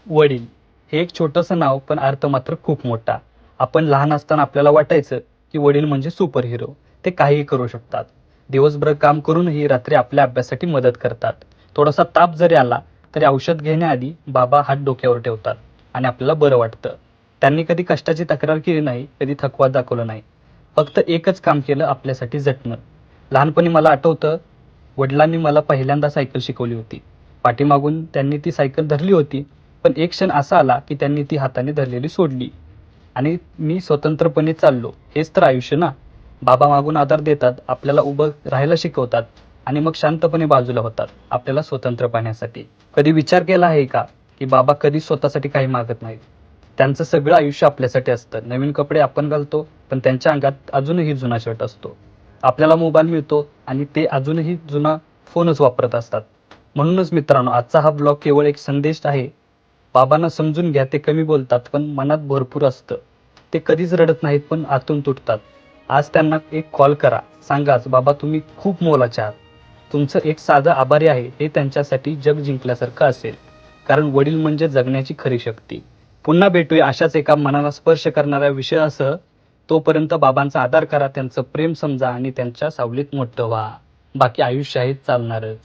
वडील हे एक छोटंसं नाव, पण अर्थ मात्र खूप मोठा. आपण लहान असताना आपल्याला वाटायचं की वडील म्हणजे सुपर हिरो. ते काहीही करू शकतात. दिवसभर काम करूनही रात्री आपल्या अभ्यासासाठी मदत करतात. थोडासा ताप जरी आला तरी औषध घेण्याआधी बाबा हात डोक्यावर ठेवतात आणि आपल्याला बरं वाटतं. त्यांनी कधी कष्टाची तक्रार केली नाही, कधी थकवा दाखवला नाही. फक्त एकच काम केलं, आपल्यासाठी झटणं. लहानपणी मला आठवतं, वडिलांनी मला पहिल्यांदा सायकल शिकवली होती. पाठीमागून त्यांनी ती सायकल धरली होती, पण एक क्षण असा आला की त्यांनी ती हाताने धरलेली सोडली आणि मी स्वतंत्रपणे चाललो. हेच तर आयुष्य ना. बाबा मागून आधार देतात, आपल्याला उभं राहायला शिकवतात आणि मग शांतपणे बाजूला होतात आपल्याला स्वतंत्र पाहण्यासाठी. कधी विचार केला आहे का की बाबा कधी स्वतःसाठी काही मागत नाहीत? त्यांचं सगळं आयुष्य आपल्यासाठी असतं. नवीन कपडे आपण घालतो, पण त्यांच्या अंगात अजूनही जुना शर्ट असतो. आपल्याला मोबाईल मिळतो आणि ते अजूनही जुना फोनच वापरत असतात. म्हणूनच मित्रांनो, आजचा हा ब्लॉग केवळ एक संदेश आहे. बाबांना समजून घ्या, ते कमी बोलतात पण मनात भरपूर असतं. ते कधीच रडत नाहीत, पण आतून तुटतात. आज त्यांना एक कॉल करा, सांगाच बाबा तुम्ही खूप मोलाचे आहात. तुमचं एक साधं आभारी आहे हे त्यांच्यासाठी जग जिंकल्यासारखं असेल. कारण वडील म्हणजे जगण्याची खरी शक्ती. पुन्हा भेटूया अशाच एका मनाला स्पर्श करणाऱ्या विषयासह. तोपर्यंत बाबांचा आदर करा, त्यांचं प्रेम समजा आणि त्यांच्या सावलीत मोठं व्हा. बाकी आयुष्य आहे चालणारच.